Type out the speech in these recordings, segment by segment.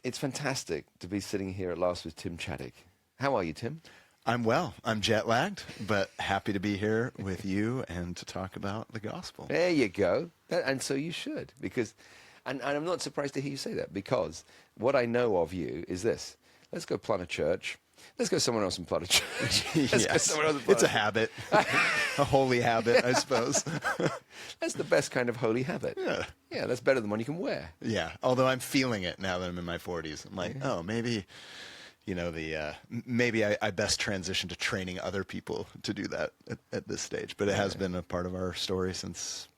It's fantastic to be sitting here at last with Tim Chaddick. How are you, Tim? I'm well. I'm jet-lagged, but happy to be here with you and to talk about the gospel. There you go. And so you should, because, and I'm not surprised to hear you say that, because what I know of you is this. Let's go plant a church. Let's go somewhere else and plant a church. Yes. It's a habit, a holy habit, I suppose. That's the best kind of holy habit. Yeah. Yeah, that's better than one you can wear. Yeah, although I'm feeling it now that I'm in my 40s. I'm like, oh, maybe... maybe I best transition to training other people to do that at this stage. But it has been a part of our story since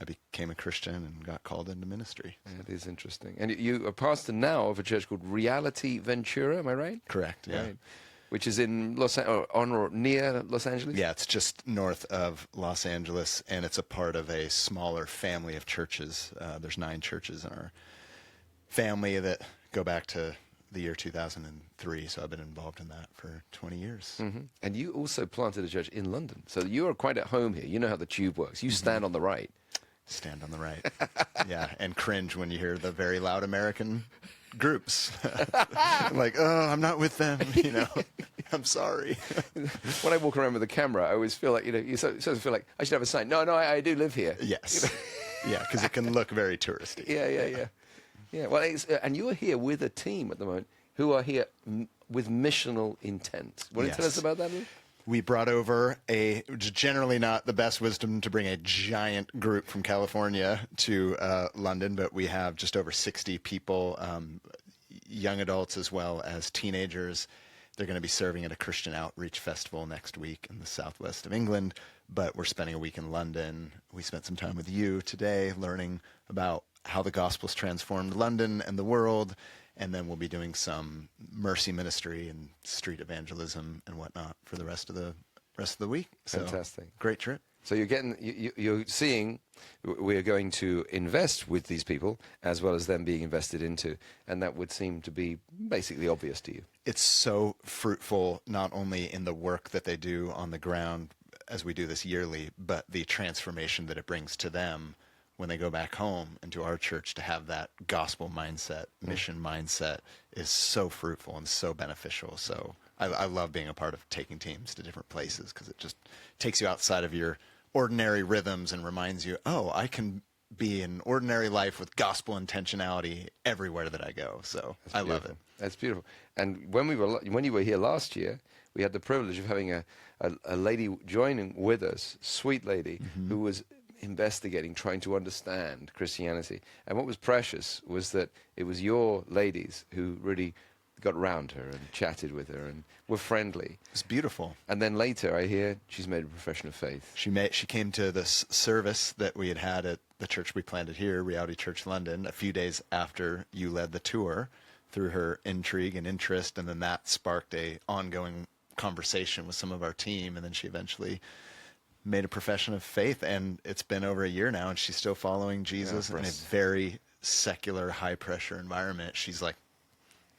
I became a Christian and got called into ministry. That is interesting. And you are pastor now of a church called Reality Ventura, am I right? Correct, yeah. Right. Which is in near Los Angeles? Yeah, it's just north of Los Angeles, and it's a part of a smaller family of churches. There's 9 churches in our family that go back to the year 2003, so I've been involved in that for 20 years. Mm-hmm. And you also planted a church in London, so you are quite at home here. You know how the tube works. You stand on the right. Stand on the right. Yeah, and cringe when you hear the very loud American groups. Like, oh, I'm not with them, I'm sorry. When I walk around with a camera, I always feel like, you sort of feel like I should have a sign. No, I do live here. Yes. Yeah, because it can look very touristy. Yeah. Yeah, well, and you are here with a team at the moment who are here with missional intent. Want to tell us about that, Lou? We brought over generally not the best wisdom to bring a giant group from California to London, but we have just over 60 people, young adults as well as teenagers. They're going to be serving at a Christian outreach festival next week in the southwest of England, but we're spending a week in London. We spent some time with you today learning about how the gospel's transformed London and the world, and then we'll be doing some mercy ministry and street evangelism and whatnot for the rest of the week. So, fantastic. Great trip. So you're seeing we're going to invest with these people as well as them being invested into, and that would seem to be basically obvious to you. It's so fruitful, not only in the work that they do on the ground as we do this yearly, but the transformation that it brings to them when they go back home into our church. To have that gospel mindset, mission mindset is so fruitful and so beneficial. So I love being a part of taking teams to different places because it just takes you outside of your ordinary rhythms and reminds you, oh, I can be an ordinary life with gospel intentionality everywhere that I go. So I love it. That's beautiful. And when you were here last year, we had the privilege of having a lady joining with us, sweet lady, who was investigating, trying to understand Christianity. And what was precious was that it was your ladies who really got around her and chatted with her and were friendly. It's beautiful. And then later I hear she's made a profession of faith. She came to this service that we had at the church we planted here, Reality Church London, a few days after you led the tour, through her intrigue and interest, and then that sparked a ongoing conversation with some of our team, and then she eventually made a profession of faith, and it's been over a year now, and she's still following Jesus in a very secular, high-pressure environment. She's like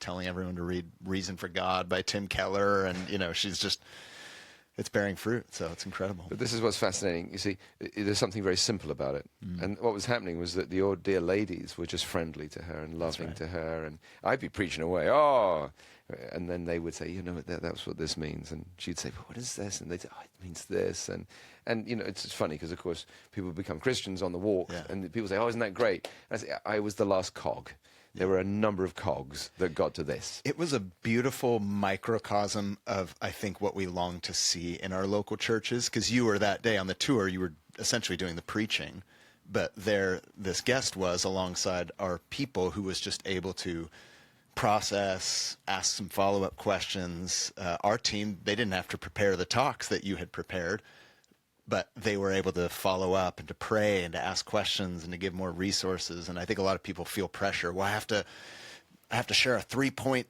telling everyone to read Reason for God by Tim Keller, and she's just, it's bearing fruit, so it's incredible. But this is what's fascinating. You see, there's something very simple about it. And what was happening was that the dear ladies were just friendly to her and loving to her, and I'd be preaching away, and then they would say, that's what this means. And she'd say, well, what is this? And they'd say, it means this. And it's funny because, of course, people become Christians on the walk, and people say, isn't that great? And I say, I was the last cog. There were a number of cogs that got to this. It was a beautiful microcosm of, I think, what we long to see in our local churches, because you were that day on the tour, you were essentially doing the preaching, but this guest was alongside our people who was just able to process, ask some follow-up questions. Our team, they didn't have to prepare the talks that you had prepared, but they were able to follow up and to pray and to ask questions and to give more resources. And I think a lot of people feel pressure. Well, I have to share a 3-point,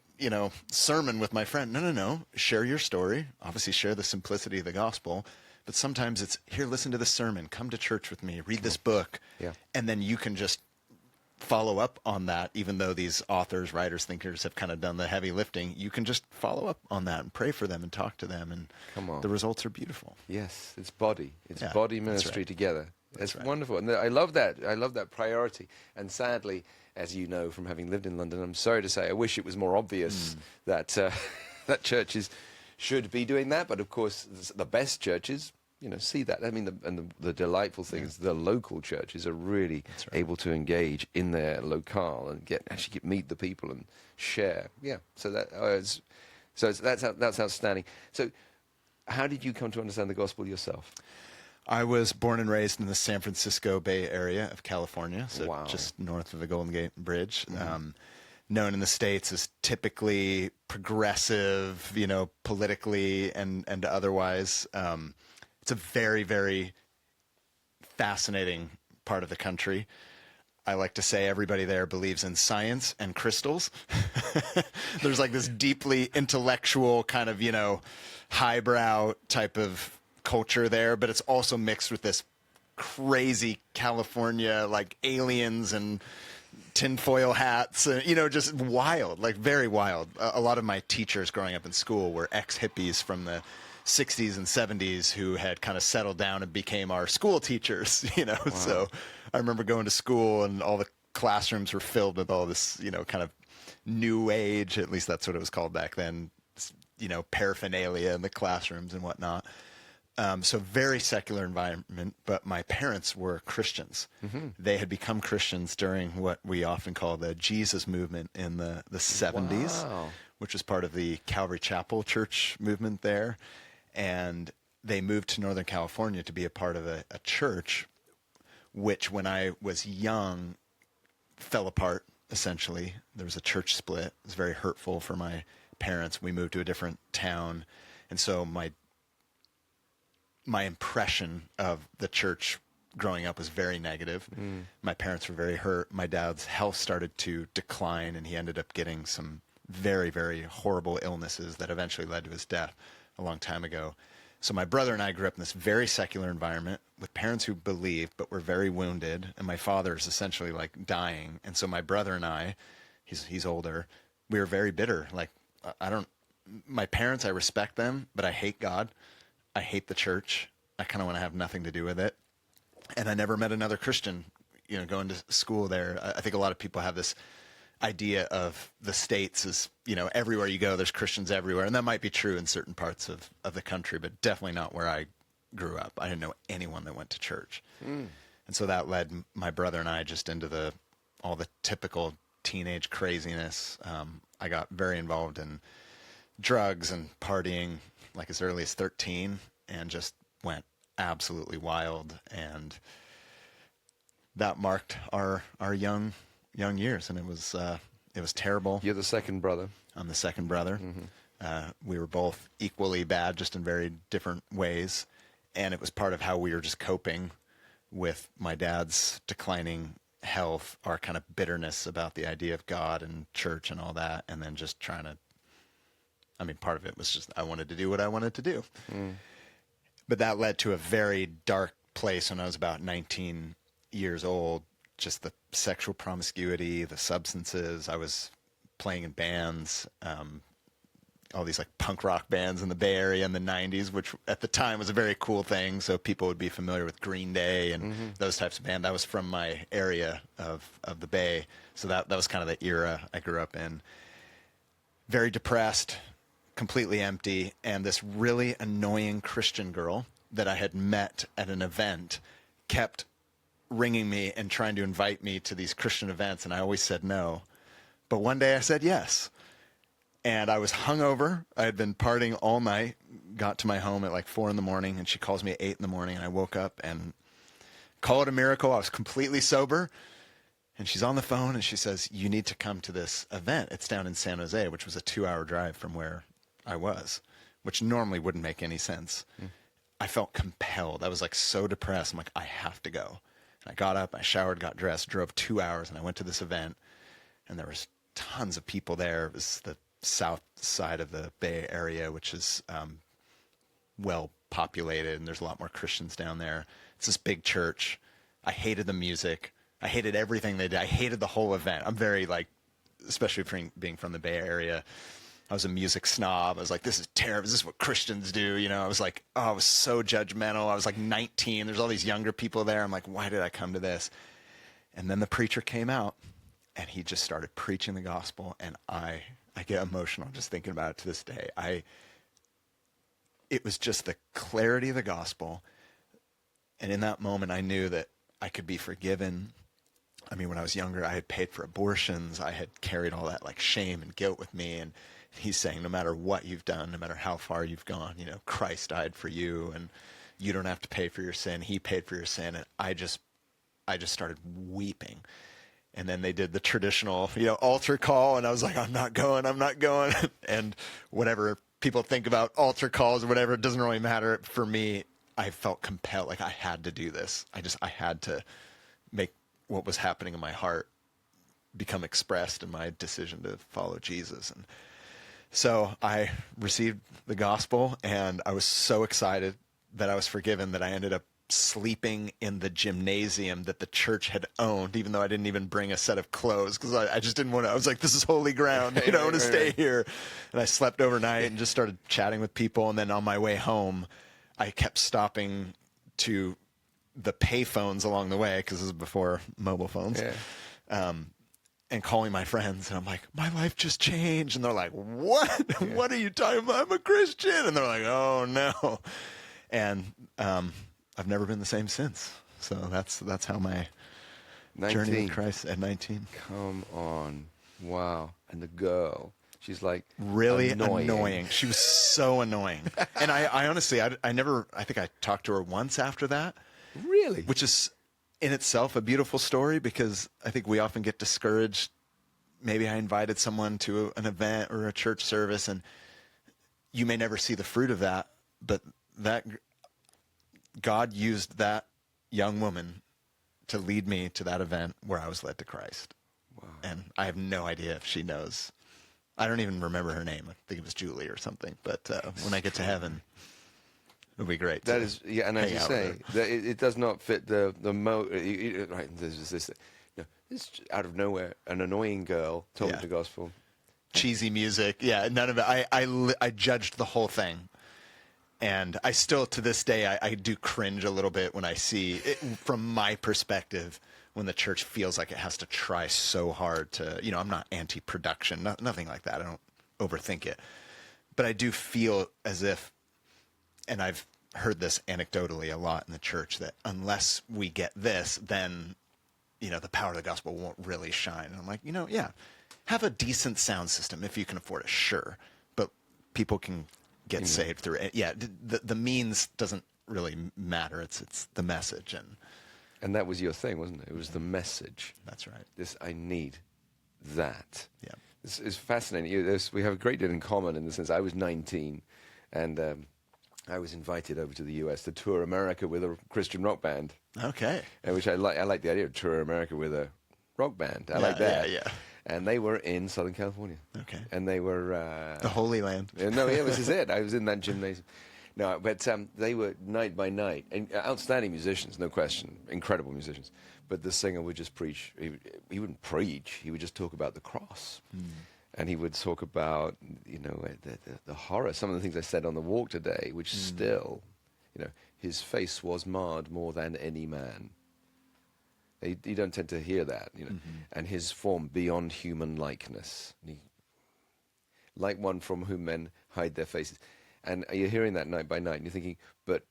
sermon with my friend. No. Share your story. Obviously share the simplicity of the gospel. But sometimes it's, here, listen to the sermon. Come to church with me. Read this book. Yeah. And then you can just follow up on that, even though these authors, writers, thinkers have kind of done the heavy lifting. You can just follow up on that and pray for them and talk to them, and the results are beautiful. Yes, it's body. It's body ministry together. It's right. wonderful, and I love that. I love that priority. And sadly, as you know from having lived in London, I'm sorry to say, I wish it was more obvious that that churches should be doing that. But of course, the best churches, see that. I mean, the delightful thing is the local churches are really able to engage in their locale and actually meet the people and share. Yeah, so that's outstanding. So, how did you come to understand the gospel yourself? I was born and raised in the San Francisco Bay Area of California, so Wow. just north of the Golden Gate Bridge. Known in the States as typically progressive, politically and otherwise. It's a very, very fascinating part of the country. I like to say everybody there believes in science and crystals. There's like this deeply intellectual kind of, highbrow type of culture there, but it's also mixed with this crazy California, like aliens and tinfoil hats, just wild, like very wild. A lot of my teachers growing up in school were ex-hippies from the 60s and 70s who had kind of settled down and became our school teachers, Wow. So I remember going to school and all the classrooms were filled with all this, kind of new age, at least that's what it was called back then, paraphernalia in the classrooms and whatnot. So very secular environment, but my parents were Christians. They had become Christians during what we often call the Jesus movement in the 70s, which was part of the Calvary Chapel Church movement there. And they moved to Northern California to be a part of a church, which when I was young fell apart, essentially. There was a church split. It was very hurtful for my parents. We moved to a different town. And so my impression of the church growing up was very negative. My parents were very hurt. My dad's health started to decline, and he ended up getting some very, very horrible illnesses that eventually led to his death a long time ago. So my brother and I grew up in this very secular environment with parents who believed but were very wounded, and my father is essentially like dying. And so my brother and I, he's older, we were very bitter. Like, my parents, I respect them, but I hate God. I hate the church. I kind of want to have nothing to do with it. And I never met another Christian, going to school there. I think a lot of people have this idea of the States as, everywhere you go, there's Christians everywhere. And that might be true in certain parts of the country, but definitely not where I grew up. I didn't know anyone that went to church. And so that led my brother and I just into all the typical teenage craziness. I got very involved in drugs and partying like as early as 13 and just went absolutely wild. And that marked our young years. And it was terrible. You're the second brother. I'm the second brother. We were both equally bad, just in very different ways. And it was part of how we were just coping with my dad's declining health, our kind of bitterness about the idea of God and church and all that. And then just trying to, part of it was just I wanted to do what I wanted to do. But that led to a very dark place when I was about 19 years old. Just the sexual promiscuity, the substances. I was playing in bands, all these like punk rock bands in the Bay Area in the 90s, which at the time was a very cool thing. So people would be familiar with Green Day and those types of bands. That was from my area of the Bay. So that was kind of the era I grew up in. Very depressed, completely empty, and this really annoying Christian girl that I had met at an event kept ringing me and trying to invite me to these Christian events, and I always said no. But one day I said yes. And I was hungover. I had been partying all night, got to my home at like 4 a.m, and she calls me at 8 a.m, and I woke up and call it a miracle. I was completely sober. And she's on the phone and she says, "You need to come to this event. It's down in San Jose," which was a 2-hour drive from where I was, which normally wouldn't make any sense. I felt compelled. I was like so depressed. I'm like, I have to go. And I got up, I showered, got dressed, drove 2 hours, and I went to this event. And there was tons of people there. It was the south side of the Bay Area, which is well populated, and there's a lot more Christians down there. It's this big church. I hated the music. I hated everything they did. I hated the whole event. I'm very like, especially being from the Bay Area, I was a music snob. I was like, this is terrible. Is this what Christians do? You know, I was like, oh, I was so judgmental. I was like 19. There's all these younger people there. I'm like, why did I come to this? And then the preacher came out, and he just started preaching the gospel. And I get emotional just thinking about it to this day. It was just the clarity of the gospel. And in that moment, I knew that I could be forgiven. I mean, when I was younger, I had paid for abortions. I had carried all that like shame and guilt with me. And he's saying, no matter what you've done, no matter how far you've gone, you know, Christ died for you, and you don't have to pay for your sin. He paid for your sin. And I just started weeping. And then they did the traditional, you know, altar call. And I was like, I'm not going. And whatever people think about altar calls or whatever, it doesn't really matter. For me, I felt compelled, like I had to do this. I had to make what was happening in my heart become expressed in my decision to follow Jesus. And so I received the gospel, and I was so excited that I was forgiven that I ended up sleeping in the gymnasium that the church had owned, even though I didn't even bring a set of clothes, because I just didn't want to. I was like, this is holy ground. You know, I want to stay here. And I slept overnight and just started chatting with people. And then on my way home, I kept stopping to the pay phones along the way, because this is before mobile phones. Yeah. And calling my friends, and I'm like, my life just changed. And they're like, what? Yeah. What are you talking about? I'm a Christian. And they're like, oh no. And I've never been the same since. So that's how my 19. Journey with Christ at 19. Come on. Wow. And the girl, she's like really annoying. She was so annoying. And I honestly, I think I talked to her once after that. Really? Which is in itself a beautiful story, because I think we often get discouraged. Maybe I invited someone to an event or a church service, and you may never see the fruit of that, but that God used that young woman to lead me to that event where I was led to Christ. Wow. And I have no idea if she knows. I don't even remember her name. I think it was Julie or something. But when I get to heaven, it'll be great. That is, yeah, and as you say, it does not fit the right. There's this. No, it's out of nowhere. An annoying girl told me the gospel. Cheesy music. Yeah, none of it. I judged the whole thing. And I still, to this day, I do cringe a little bit when I see it, from my perspective, when the church feels like it has to try so hard to, you know, I'm not anti-production, nothing like that. I don't overthink it. But I do feel as if, and I've heard this anecdotally a lot in the church, that unless we get this, then, you know, the power of the gospel won't really shine. And I'm like, you know, yeah, have a decent sound system if you can afford it, sure. But people can get saved through it. Yeah, the means doesn't really matter. It's the message. And that was your thing, wasn't it? It was the message. That's right. I need that. Yeah. This is fascinating. We have a great deal in common in the sense I was 19, and I was invited over to the US to tour America with a Christian rock band. Okay. Which I like the idea of tour America with a rock band. I like that. Yeah. And they were in Southern California. Okay. And they were... the Holy Land. No, yeah, this is it. I was in that gymnasium. No, but they were night by night. And outstanding musicians, no question. Incredible musicians. But the singer would just preach. He wouldn't preach. He would just talk about the cross. Mm. And he would talk about, you know, the horror. Some of the things I said on the walk today, which still, you know, his face was marred more than any man. You don't tend to hear that, you know. Mm-hmm. And his form beyond human likeness. Like one from whom men hide their faces. And you're hearing that night by night, and you're thinking, but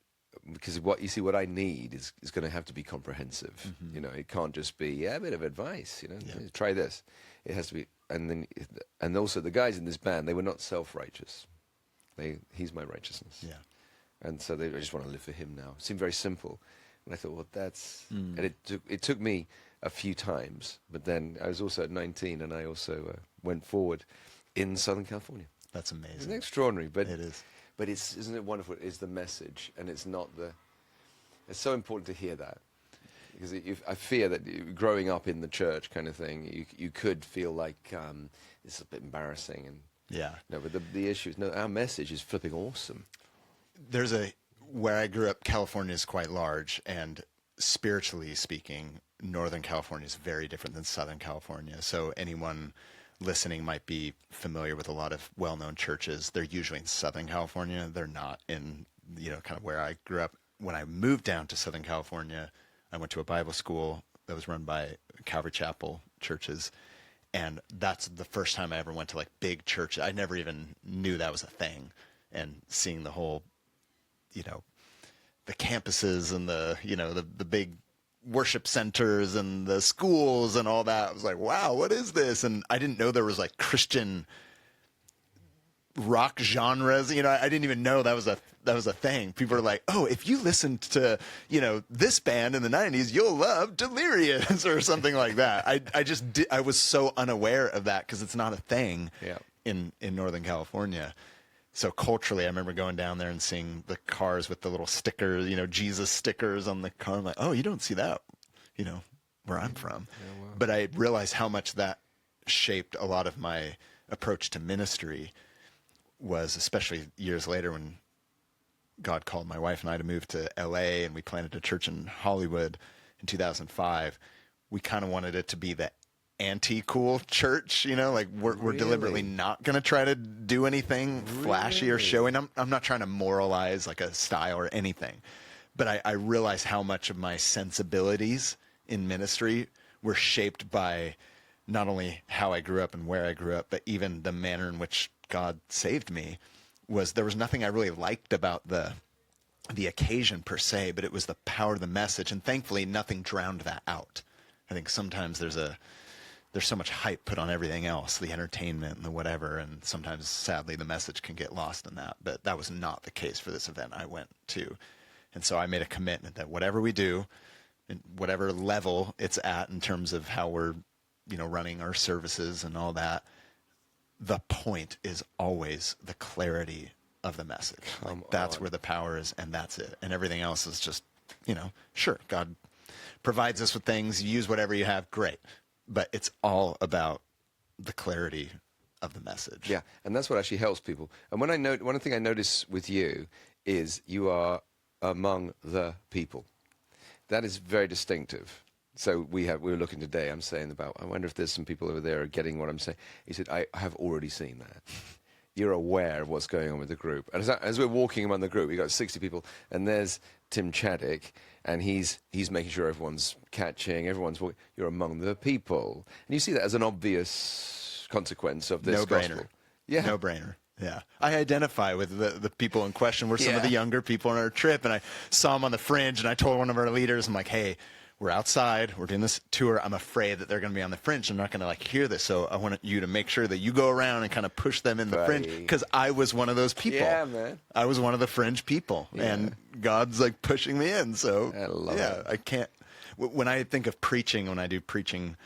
because what I need is going to have to be comprehensive. Mm-hmm. You know, it can't just be a bit of advice. You know, try this. It has to be, and also the guys in this band, they were not self-righteous. He's my righteousness. Yeah. And so I just want to live for him now. It seemed very simple, and I thought, well, that's. And it took me a few times, but then I was also at 19, and I also went forward in Southern California. That's amazing. It's extraordinary, but it is. But isn't it wonderful? It's the message, and it's not the. It's so important to hear that, because I fear that growing up in the church kind of thing, you could feel like this is a bit embarrassing, and no. But the issue is our message is flipping awesome. There's where I grew up. California is quite large, and spiritually speaking, Northern California is very different than Southern California. So anyone listening might be familiar with a lot of well-known churches. They're usually in Southern California. They're not in, kind of where I grew up. When I moved down to Southern California, I went to a Bible school that was run by Calvary Chapel churches. And that's the first time I ever went to like big church. I never even knew that was a thing. And seeing the whole, the campuses and the big worship centers and the schools and all that. I was like, wow, what is this? And I didn't know there was like Christian rock genres. I didn't even know that was a thing. People are like, oh, if you listened to, this band in the 90s, you'll love Delirious or something like that. I was so unaware of that because it's not a thing in Northern California. So culturally, I remember going down there and seeing the cars with the little stickers, Jesus stickers on the car. I'm like, oh, you don't see that, where I'm from. Yeah, wow. But I realized how much that shaped a lot of my approach to ministry was, especially years later when God called my wife and I to move to LA and we planted a church in Hollywood in 2005. We kind of wanted it to be the anti-cool church, like we're deliberately not going to try to do anything flashy or showy. I'm not trying to moralize like a style or anything, but I realized how much of my sensibilities in ministry were shaped by not only how I grew up and where I grew up, but even the manner in which God saved me. There was nothing I really liked about the occasion per se, but it was the power of the message, and thankfully nothing drowned that out. I think sometimes there's so much hype put on everything else, the entertainment and the whatever, and sometimes, sadly, the message can get lost in that. But that was not the case for this event I went to. And so I made a commitment that whatever we do, and whatever level it's at in terms of how we're, running our services and all that, the point is always the clarity of the message. That's where the power is, and that's it. And everything else is just, sure, God provides us with things. You use whatever you have, great. But it's all about the clarity of the message. Yeah, and that's what actually helps people. And one thing I notice with you is you are among the people. That is very distinctive. So we were looking today, I'm saying about, I wonder if there's some people over there are getting what I'm saying. He said, I have already seen that. You're aware of what's going on with the group. And as we're walking among the group, we've got 60 people, and there's Tim Chaddick, and he's making sure everyone's catching, you're among the people. And you see that as an obvious consequence of this gospel. No-brainer. Yeah. No-brainer. Yeah. I identify with the people in question. We're some of the younger people on our trip, and I saw them on the fringe, and I told one of our leaders, I'm like, hey, we're outside, we're doing this tour. I'm afraid that they're going to be on the fringe. I'm not going to hear this. So I want you to make sure that you go around and kind of push them in the fringe, because I was one of those people. Yeah, man. I was one of the fringe people, and God's pushing me in. So I love it. I can't. When I think of preaching, when I do preaching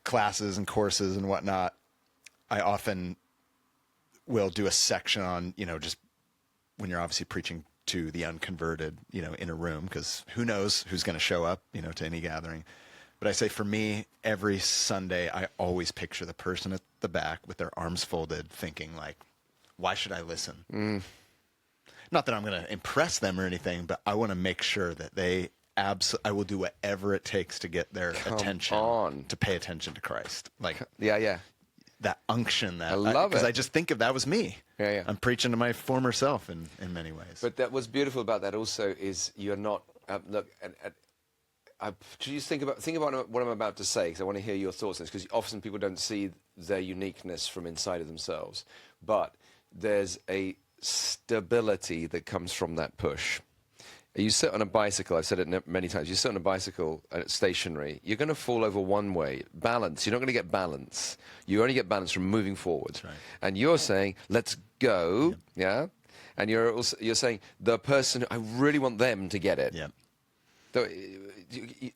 classes and courses and whatnot, I often will do a section on, just when you're obviously preaching to the unconverted, in a room, because who knows who's going to show up, to any gathering. But I say, for me, every Sunday, I always picture the person at the back with their arms folded, thinking why should I listen? Not that I'm going to impress them or anything, but I want to make sure that I will do whatever it takes to get their attention, to pay attention to Christ. That unction, I love it. Because I just think of that was me. Yeah. I'm preaching to my former self in many ways. But what's beautiful about that also is you're not, just think about what I'm about to say, because I want to hear your thoughts on this, because often people don't see their uniqueness from inside of themselves. But there's a stability that comes from that push. You sit on a bicycle, I've said it many times, you sit on a bicycle and it's stationary, you're going to fall over one way. Balance, you're not going to get balance. You only get balance from moving forward. That's right. And you're saying, let's go, yeah? And you're saying, the person, I really want them to get it. Yeah. So,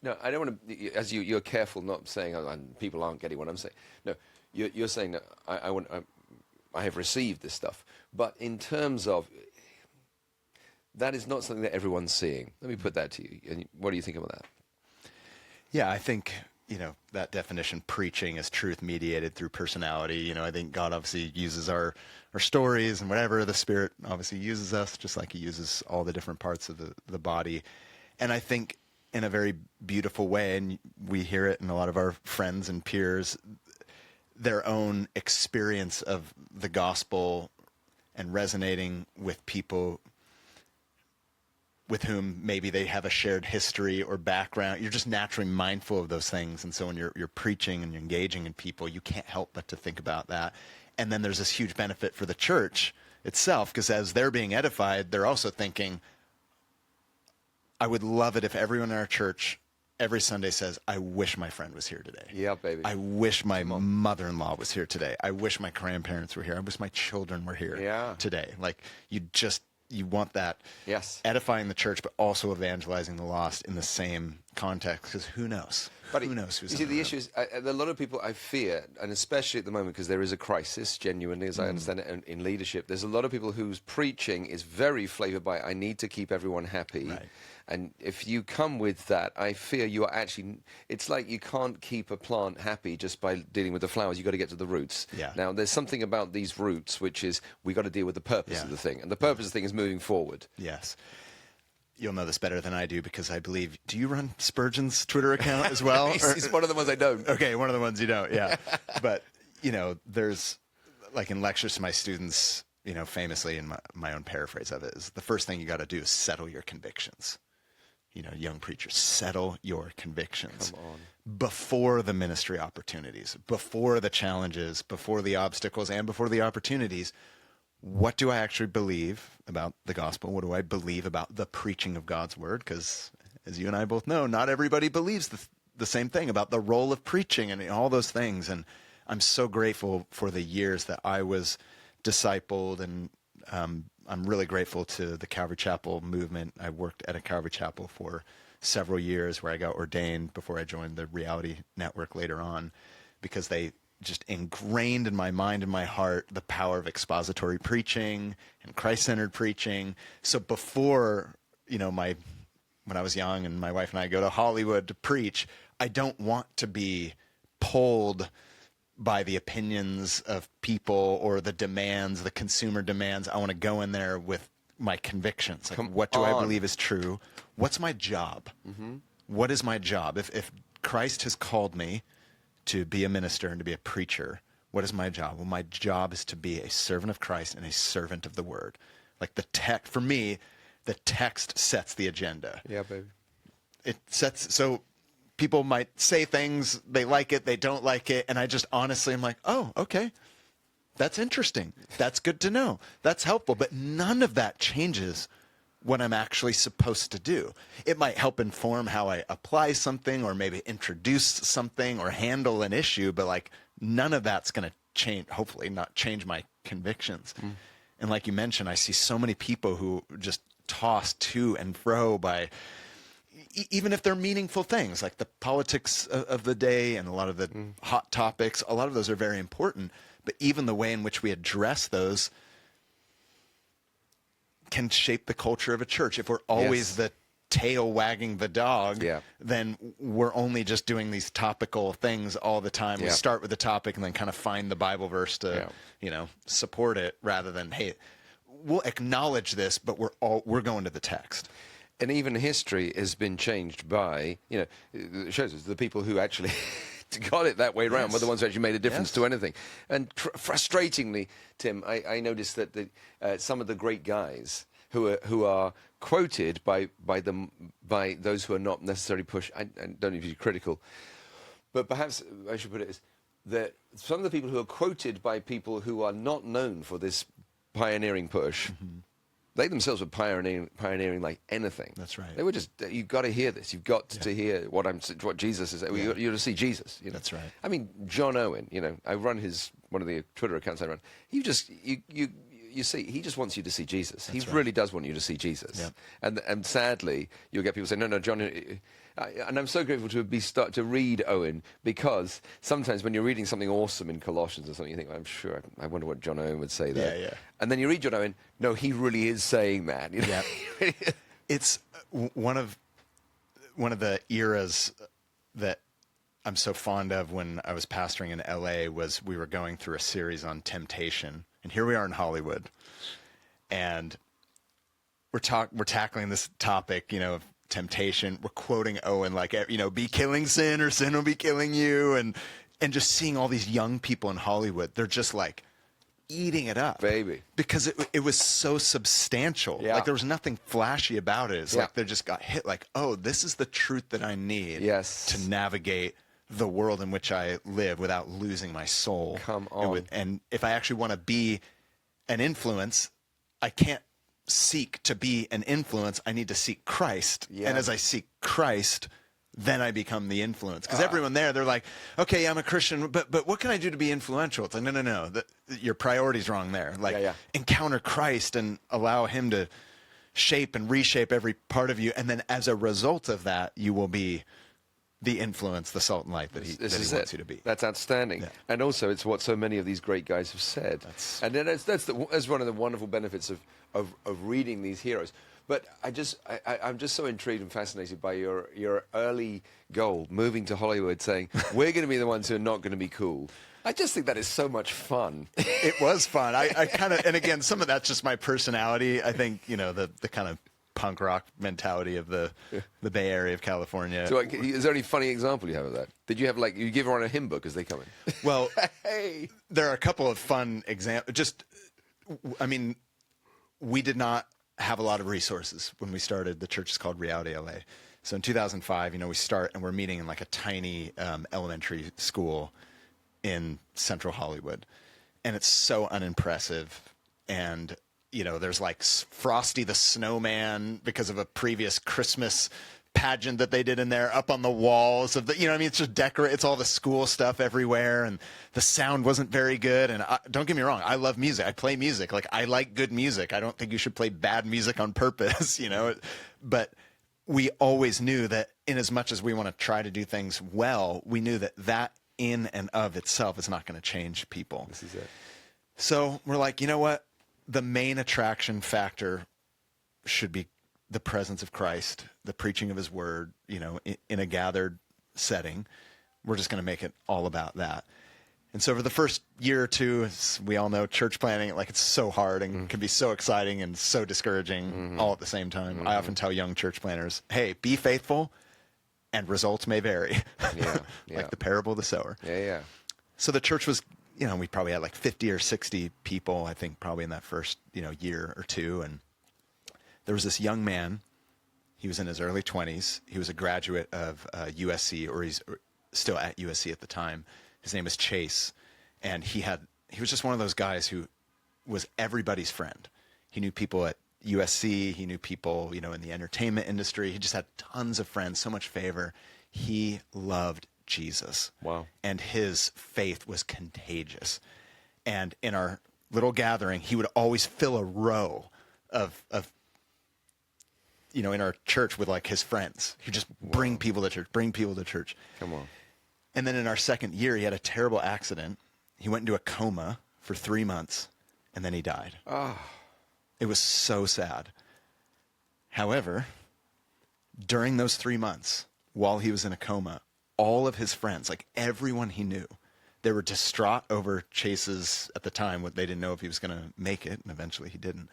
no, I don't want to, as you're careful not saying, people aren't getting what I'm saying. No, you're saying that I have received this stuff. But in terms of, that is not something that everyone's seeing. Let me put that to you. And what do you think about that? Yeah, I think, that definition, preaching is truth mediated through personality. I think God obviously uses our stories and whatever. The Spirit obviously uses us, just like he uses all the different parts of the body. And I think in a very beautiful way, and we hear it in a lot of our friends and peers, their own experience of the gospel and resonating with people with whom maybe they have a shared history or background. You're just naturally mindful of those things. And so when you're preaching and you're engaging in people, you can't help but to think about that. And then there's this huge benefit for the church itself, because as they're being edified, they're also thinking, I would love it if everyone in our church every Sunday says, I wish my friend was here today. Yeah, baby. I wish my mother-in-law was here today. I wish my grandparents were here. I wish my children were here today. Like, you want that edifying the church, but also evangelizing the lost in the same context, because who knows? But who knows who's you see, the issue is a lot of people I fear, and especially at the moment, because there is a crisis, genuinely, as I understand it, in leadership, there's a lot of people whose preaching is very flavored by, I need to keep everyone happy. Right. And if you come with that, I fear you are actually, it's like you can't keep a plant happy just by dealing with the flowers. You've got to get to the roots. Yeah. Now, there's something about these roots, which is we got to deal with the purpose of the thing. And the purpose of the thing is moving forward. Yes. You'll know this better than I do, because I believe, do you run Spurgeon's Twitter account as well? He's one of the ones I don't. Okay, one of the ones you don't, yeah. But, there's, like in lectures to my students, famously in my own paraphrase of it, is the first thing you got to do is settle your convictions. Young preachers, settle your convictions. Come on. Before the ministry opportunities, before the challenges, before the obstacles, and before the opportunities. What do I actually believe about the gospel? What do I believe about the preaching of God's word? Because as you and I both know, not everybody believes the same thing about the role of preaching and all those things. And I'm so grateful for the years that I was discipled, and I'm really grateful to the Calvary Chapel movement. I worked at a Calvary Chapel for several years, where I got ordained before I joined the Reality Network later on, because they just ingrained in my mind and my heart the power of expository preaching and Christ-centered preaching. So before, when I was young and my wife and I go to Hollywood to preach, I don't want to be pulled by the opinions of people or the demands, the consumer demands. I want to go in there with my convictions. Like, what do I believe is true? What's my job? Mm-hmm. What is my job? If Christ has called me to be a minister and to be a preacher, what is my job? Well, my job is to be a servant of Christ and a servant of the word. Like for me, the text sets the agenda. Yeah, baby. It sets, so people might say things, they like it, they don't like it, and I just honestly am like, oh, okay, that's interesting. That's good to know. That's helpful. But none of that changes what I'm actually supposed to do. It might help inform how I apply something, or maybe introduce something, or handle an issue, but like none of that's going to change, hopefully not change my convictions. Mm. And like you mentioned, I see so many people who just toss to and fro by, even if they're meaningful things, like the politics of the day and a lot of the hot topics, a lot of those are very important, but even the way in which we address those can shape the culture of a church. If we're always the tail wagging the dog, then we're only just doing these topical things all the time. We start with the topic and then kind of find the Bible verse to, support it, rather than, hey, we'll acknowledge this, but we're going to the text. And even history has been changed by, it shows us the people who actually got it that way around were the ones who actually made a difference to anything. And frustratingly, Tim, I noticed that some of the great guys who are quoted by those who are not necessarily pushed, I don't need to be critical, but perhaps I should put it as that some of the people who are quoted by people who are not known for this pioneering push, they themselves were pioneering like anything. That's right. They were just, you've got to hear this. You've got to hear what Jesus is. You got to see Jesus. That's right. I mean, John Owen, I run one of the Twitter accounts I run. You see, he just wants you to see Jesus. He really does want you to see Jesus. Yeah. And sadly, you'll get people saying, no, John. And I'm so grateful to read Owen, because sometimes when you're reading something awesome in Colossians or something, you think, I wonder what John Owen would say there. Yeah. And then you read John Owen, no, he really is saying that. Yeah. It's one of the eras that I'm so fond of when I was pastoring in LA was we were going through a series on temptation. And here we are in Hollywood, and we're tackling this topic, of temptation. We're quoting Owen, like, be killing sin or sin will be killing you. And and just seeing all these young people in Hollywood, they're just like eating it up, baby, because it was so substantial. Yeah. Like there was nothing flashy about it. It's Yeah. like they just got hit like, oh, this is the truth that I need Yes. to navigate the world in which I live without losing my soul. Come on. And if I actually want to be an influence, I can't seek to be an influence. I need to seek Christ. Yeah. And as I seek Christ, then I become the influence. Because everyone there, they're like, okay, I'm a Christian, but what can I do to be influential? It's like, no. Your priority's wrong there. Like, encounter Christ and allow him to shape and reshape every part of you. And then as a result of that, you will be the influence, the salt and light that he wants you to be. That's outstanding. Yeah. And also, it's what so many of these great guys have said. And then that's one of the wonderful benefits of reading these heroes. But I'm just so intrigued and fascinated by your early goal, moving to Hollywood, saying, we're going to be the ones who are not going to be cool. I just think that is so much fun. It was fun. I kind of, and again, some of that's just my personality. I think, the kind of punk rock mentality of the Bay Area of California. So, is there any funny example you have of that? Did you have, you give everyone a hymn book as they come in? Well, hey. There are a couple of fun examples. We did not have a lot of resources when we started. The church is called Reality LA. So in 2005, we start and we're meeting in like a tiny elementary school in Central Hollywood. And it's so unimpressive. And there's like Frosty the Snowman because of a previous Christmas pageant that they did in there up on the walls of the, it's just it's all the school stuff everywhere, and the sound wasn't very good. And don't get me wrong, I love music. I play music. Like, I like good music. I don't think you should play bad music on purpose, but we always knew that in as much as we want to try to do things well, we knew that in and of itself is not going to change people. This is it. So we're like, you know what? The main attraction factor should be the presence of Christ, the preaching of his word, in a gathered setting. We're just going to make it all about that. And so for the first year or two, as we all know, church planning, it's so hard and can be so exciting and so discouraging all at the same time. I often tell young church planners, hey, be faithful and results may vary. Yeah. Like the parable of the sower. Yeah. So the church was, we probably had 50 or 60 people, I think, probably in that first, year or two. And there was this young man. He was in his early 20s. He was a graduate of USC, or he's still at USC at the time. His name is Chase. And he was just one of those guys who was everybody's friend. He knew people at USC. He knew people, in the entertainment industry. He just had tons of friends, so much favor. He loved Jesus. Wow. And his faith was contagious. And in our little gathering, he would always fill a row of in our church with his friends. He'd just bring people to church. Come on. And then in our second year, he had a terrible accident. He went into a coma for 3 months, and then he died. Oh. It was so sad. However, during those 3 months, while he was in a coma, all of his friends, everyone he knew, they were distraught over Chase's, at the time, they didn't know if he was going to make it, and eventually he didn't.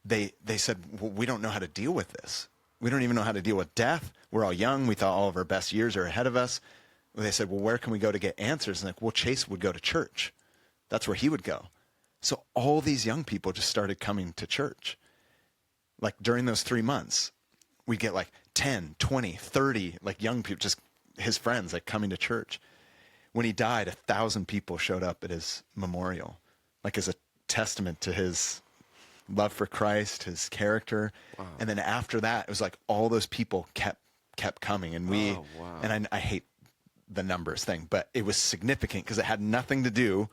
They said, well, we don't know how to deal with this. We don't even know how to deal with death. We're all young. We thought all of our best years are ahead of us. They said, well, where can we go to get answers? And Chase would go to church. That's where he would go. So all these young people just started coming to church. During those 3 months, we'd get 10, 20, 30, young people, just his friends, coming to church. When he died, 1,000 people showed up at his memorial, as a testament to his love for Christ, his character. Wow. And then after that, it was all those people kept coming. And and I hate the numbers thing, but it was significant because it had nothing to do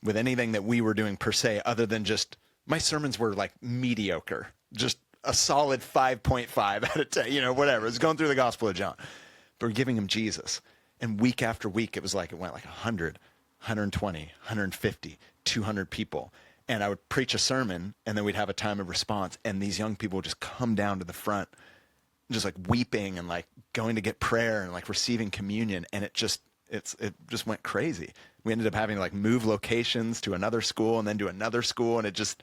with anything that we were doing per se, other than just, my sermons were mediocre, just a solid 5.5 out of 10, whatever. It's going through the Gospel of John. But we're giving him Jesus. And week after week, it was it went 100, 120, 150, 200 people. And I would preach a sermon, and then we'd have a time of response, and these young people would just come down to the front, just weeping and going to get prayer and receiving communion. And it just went crazy. We ended up having to move locations to another school and then to another school, and it just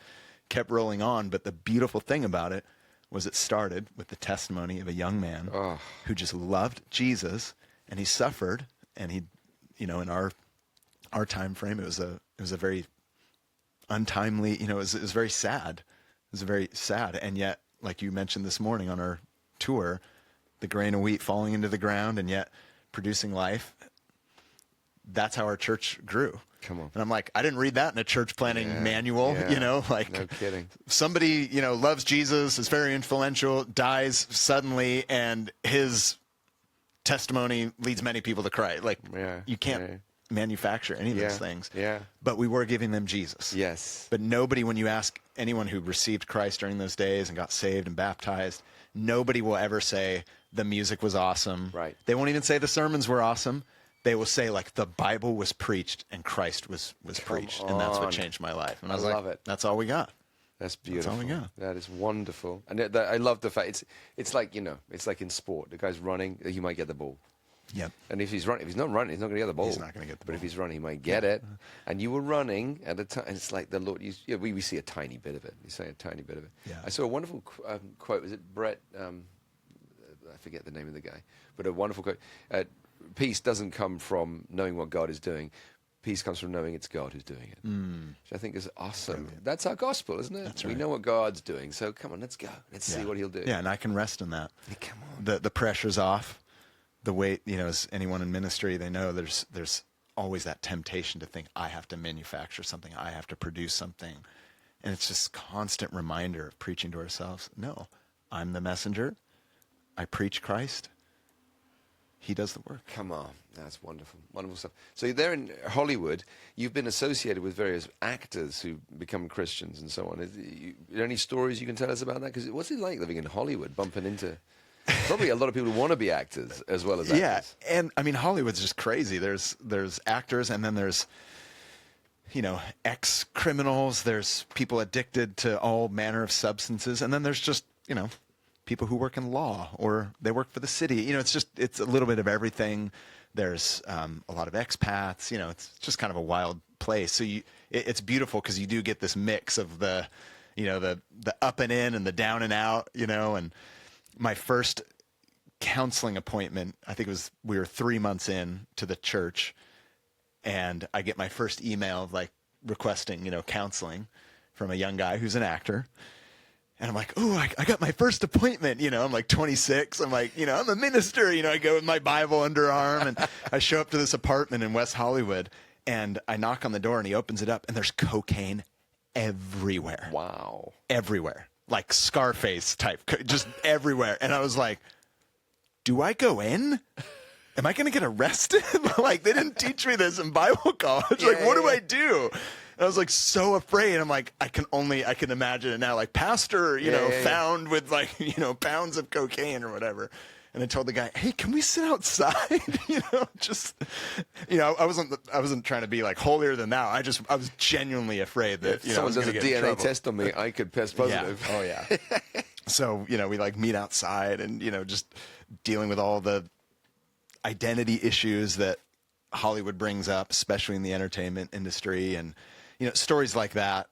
kept rolling on. But the beautiful thing about it was it started with the testimony of a young man who just loved Jesus, and he suffered, and he in our time frame, it was a very untimely, it was very sad. It was very sad. And yet, like you mentioned this morning on our tour, the grain of wheat falling into the ground and yet producing life. That's how our church grew. Come on. And I'm like, I didn't read that in a church planning manual, like no kidding. Somebody, loves Jesus, is very influential, dies suddenly, and his testimony leads many people to Christ. Like, you can't manufacture any of those things. Yeah. But we were giving them Jesus. Yes. But nobody, when you ask anyone who received Christ during those days and got saved and baptized, nobody will ever say the music was awesome. Right. They won't even say the sermons were awesome. They will say, like, the Bible was preached and Christ was preached. And that's what changed my life. And I was love like, it. That's all we got. That's beautiful. That's all we got. That is wonderful. And I love the fact it's like, it's like in sport. The guy's running, he might get the ball. Yep. And if he's not running, he's not going to get the ball. He's not going to get the ball. But if he's running, he might get it. And you were running at a time. It's like the Lord. We see a tiny bit of it. You say a tiny bit of it. Yeah. I saw a wonderful quote. Was it Brett? I forget the name of the guy. But a wonderful quote. Peace doesn't come from knowing what God is doing. Peace comes from knowing it's God who's doing it. Which I think is awesome. Brilliant. That's our gospel, isn't it? That's right. We know what God's doing. So come on, let's go. Let's see what he'll do. Yeah, and I can rest in that. Hey, come on. The pressure's off. The weight, as anyone in ministry, they know there's always that temptation to think, I have to manufacture something. I have to produce something. And it's just constant reminder of preaching to ourselves. No, I'm the messenger. I preach Christ. He does the work. Come on. That's wonderful. Wonderful stuff. So there in Hollywood, you've been associated with various actors who become Christians and so on. Are there any stories you can tell us about that? Because what's it like living in Hollywood, bumping into probably a lot of people who want to be actors as well as actors? Yeah, and I mean, Hollywood's just crazy. There's actors, and then there's, ex-criminals. There's people addicted to all manner of substances. And then there's just, people who work in law or they work for the city. It's a little bit of everything. There's a lot of expats. It's just kind of a wild place. So it's beautiful because you do get this mix of the up and in and the down and out. And my first counseling appointment, I think we were 3 months in to the church, and I get my first email requesting counseling from a young guy who's an actor. And I'm like, oh, I got my first appointment. I'm like 26. I'm like, I'm a minister. I go with my Bible underarm, and I show up to this apartment in West Hollywood, and I knock on the door, and he opens it up, and there's cocaine everywhere. Wow. Everywhere. Like Scarface type, just everywhere. And I was like, do I go in? Am I going to get arrested? They didn't teach me this in Bible college. What do I do? And I was so afraid. I'm like, I can imagine it now. Pastor, found with pounds of cocaine or whatever. And I told the guy, hey, can we sit outside? I wasn't trying to be holier than thou. I was genuinely afraid that, if someone does a DNA test on me, I could test positive. Yeah. Oh yeah. So, we meet outside and, just dealing with all the identity issues that Hollywood brings up, especially in the entertainment industry. And, stories like that,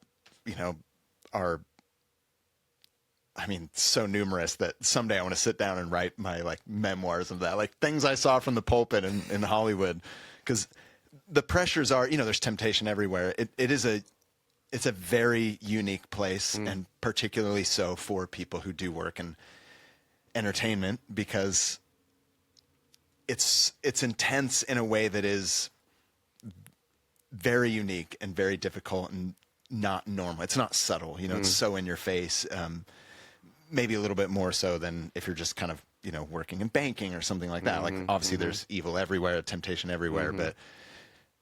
are, so numerous that someday I want to sit down and write my memoirs of that, things I saw from the pulpit in Hollywood, because the pressures are, there's temptation everywhere. It's a very unique place, and particularly so for people who do work in entertainment, because it's intense in a way that is very unique and very difficult and not normal. It's not subtle, it's so in your face. Maybe a little bit more so than if you're just kind of, working in banking or something like that. Obviously there's evil everywhere, temptation everywhere, but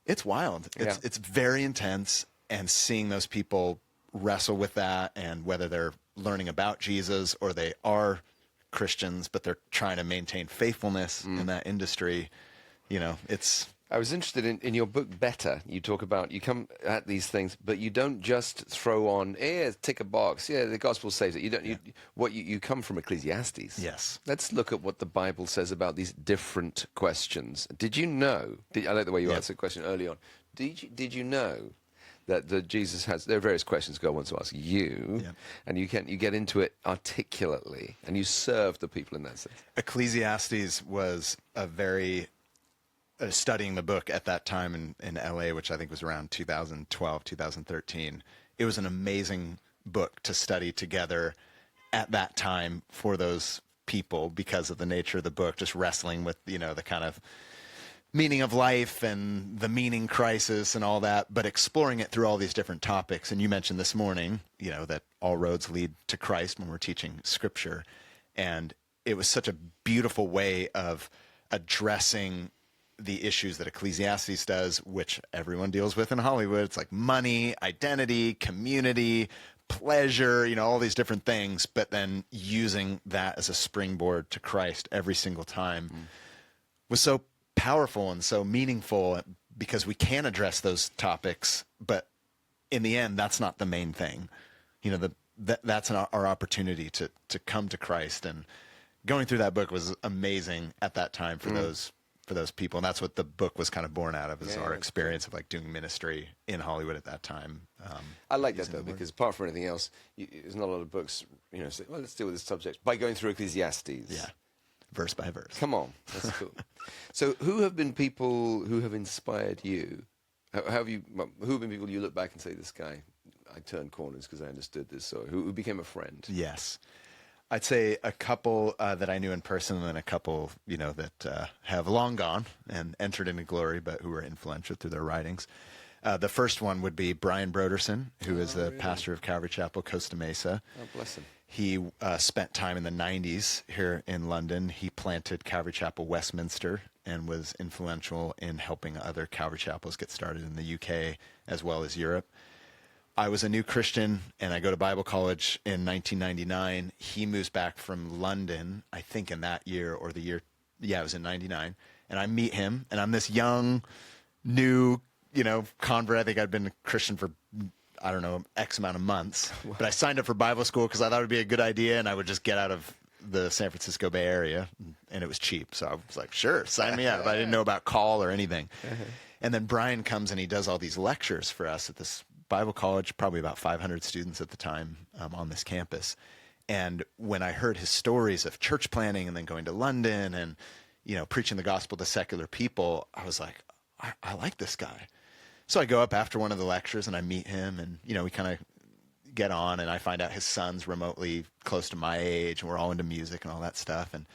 it's wild. It's very intense, and seeing those people wrestle with that, and whether they're learning about Jesus or they are Christians, but they're trying to maintain faithfulness in that industry, it's... I was interested in your book, Better. You talk about, you come at these things, but you don't just throw on, tick a box. Yeah, the gospel saves it. You don't. You come from Ecclesiastes. Yes. Let's look at what the Bible says about these different questions. Did you know? I like the way you answered the question early on. Did you know that Jesus has? There are various questions God wants to ask you, and you get into it articulately, and you serve the people in that sense. Ecclesiastes was a very studying the book at that time in LA, which I think was around 2012, 2013. It was an amazing book to study together at that time for those people because of the nature of the book, just wrestling with, the kind of meaning of life and the meaning crisis and all that, but exploring it through all these different topics. And you mentioned this morning, that all roads lead to Christ when we're teaching scripture. And it was such a beautiful way of addressing the issues that Ecclesiastes does, which everyone deals with in Hollywood. It's like money, identity, community, pleasure, all these different things, but then using that as a springboard to Christ every single time was so powerful and so meaningful because we can address those topics, but in the end, that's not the main thing. That's our opportunity to come to Christ, and going through that book was amazing at that time for those people. And that's what the book was kind of born out of, is our experience of like doing ministry in Hollywood at that time. I like that though, because apart from anything else, there's not a lot of books, say, well, let's deal with this subject by going through Ecclesiastes. Yeah. Verse by verse. Come on. That's cool. So who have been people who have inspired you? Who have been people you look back and say, this guy, I turned corners because I understood this, or who became a friend? Yes. I'd say a couple that I knew in person, and a couple, that have long gone and entered into glory, but who were influential through their writings. The first one would be Brian Broderson, who is the pastor of Calvary Chapel, Costa Mesa. Oh, bless him. He spent time in the 90s here in London. He planted Calvary Chapel Westminster and was influential in helping other Calvary Chapels get started in the UK as well as Europe. I was a new Christian, and I go to Bible college in 1999. He moves back from London, I think in that year or the year, it was in 99. And I meet him, and I'm this young, new, convert. I think I'd been a Christian for, I don't know, X amount of months. Wow. But I signed up for Bible school because I thought it would be a good idea, and I would just get out of the San Francisco Bay Area, and it was cheap. So I was like, sure, sign me up. I didn't know about call or anything. And then Brian comes and he does all these lectures for us at this Bible college, probably about 500 students at the time on this campus. And when I heard his stories of church planning and then going to London and, preaching the gospel to secular people, I was like, I like this guy. So I go up after one of the lectures and I meet him, and, we kind of get on, and I find out his son's remotely close to my age, and we're all into music and all that stuff. And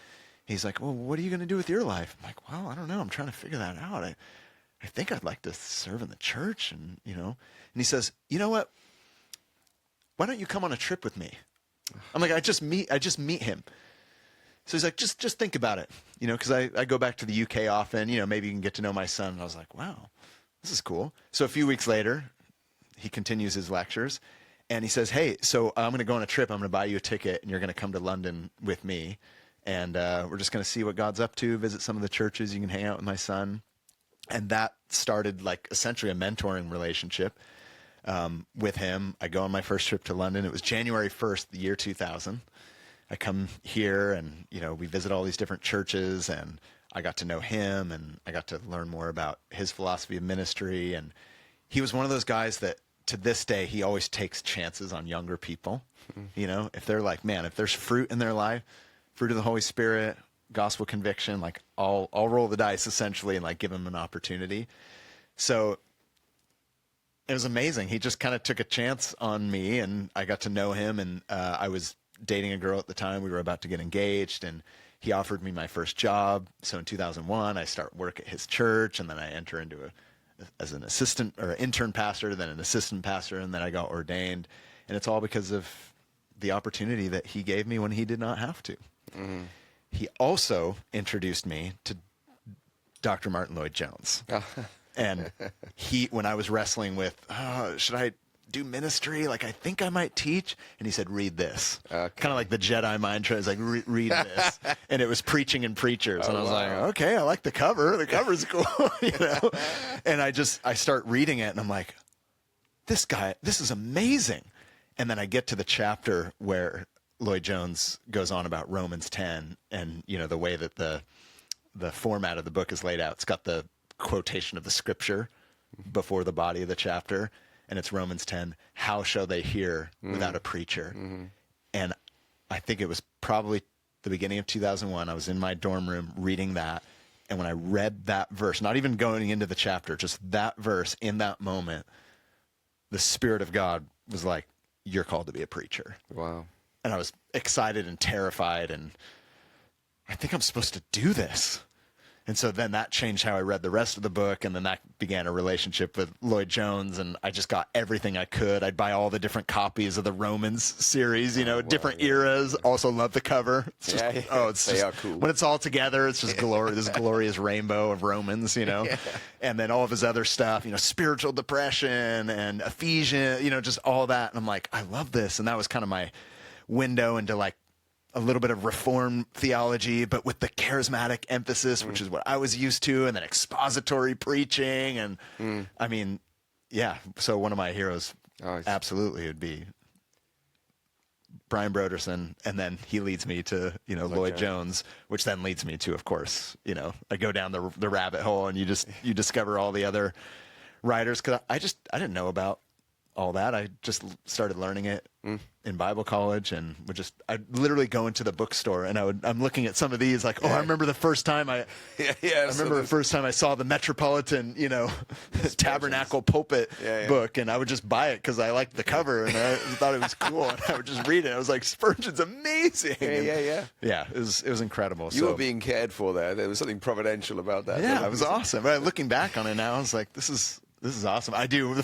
he's like, well, what are you going to do with your life? I'm like, well, I don't know. I'm trying to figure that out. I think I'd like to serve in the church, and, and he says, you know what? Why don't you come on a trip with me? I'm like, I just meet him. So he's like, just think about it, because I go back to the UK often, maybe you can get to know my son. And I was like, wow, this is cool. So a few weeks later, he continues his lectures, and he says, hey, so I'm going to go on a trip. I'm going to buy you a ticket, and you're going to come to London with me. And we're just going to see what God's up to, visit some of the churches. You can hang out with my son. And that started like essentially a mentoring relationship with him. I go on my first trip to London. It was January 1st, the year 2000. I come here, and, we visit all these different churches, and I got to know him, and I got to learn more about his philosophy of ministry. And he was one of those guys that, to this day, he always takes chances on younger people. If they're like, man, if there's fruit in their life, fruit of the Holy Spirit, gospel conviction, like I'll roll the dice essentially and like give him an opportunity. So it was amazing. He just kind of took a chance on me, and I got to know him. And I was dating a girl at the time. We were about to get engaged, and he offered me my first job. So in 2001, I start work at his church, and then I enter into as an assistant or intern pastor, then an assistant pastor, and then I got ordained. And it's all because of the opportunity that he gave me when he did not have to. Mm-hmm. He also introduced me to Dr. Martin Lloyd-Jones. And when I was wrestling with, should I do ministry? Like, I think I might teach. And he said, read this. Okay. Kind of like the Jedi mind trick. It's like, read this. And it was Preaching and Preachers. And I was like, okay, I like the cover. The cover's cool, And I start reading it, and I'm like, this is amazing. And then I get to the chapter where Lloyd-Jones goes on about Romans 10, and, the way that the format of the book is laid out. It's got the quotation of the scripture before the body of the chapter, and it's Romans 10, how shall they hear without a preacher? Mm-hmm. And I think it was probably the beginning of 2001. I was in my dorm room reading that, And when I read that verse, not even going into the chapter, just that verse in that moment, the Spirit of God was like, you're called to be a preacher. Wow. And I was excited and terrified, and I think I'm supposed to do this. And so then that changed how I read the rest of the book, and then that began a relationship with Lloyd Jones, and I just got everything I could. I'd buy all the different copies of the Romans series, different eras. Also love the cover. It's just, they are cool. When it's all together, it's just this glorious rainbow of Romans, And then all of his other stuff, spiritual depression and Ephesians, just all that. And I'm like, I love this. And that was kind of my window into like a little bit of Reformed theology, but with the charismatic emphasis, which is what I was used to, and then expository preaching. And I mean, so one of my heroes absolutely would be Brian Broderson, and then he leads me to, Lloyd Jones, which then leads me to, of course, I go down the rabbit hole, and you discover all the other writers, because I didn't know about all that. I just started learning it in Bible college, and I'd literally go into the bookstore, and I'm looking at some of these like, I remember the first time I remember the first time I saw the Metropolitan, Tabernacle pulpit book, and I would just buy it because I liked the cover and I thought it was cool, and I would just read it. I was like, Spurgeon's amazing. Yeah, it was incredible. You were being cared for there. There was something providential about that. Yeah, it was awesome. But looking back on it now, I was like, this is awesome. I do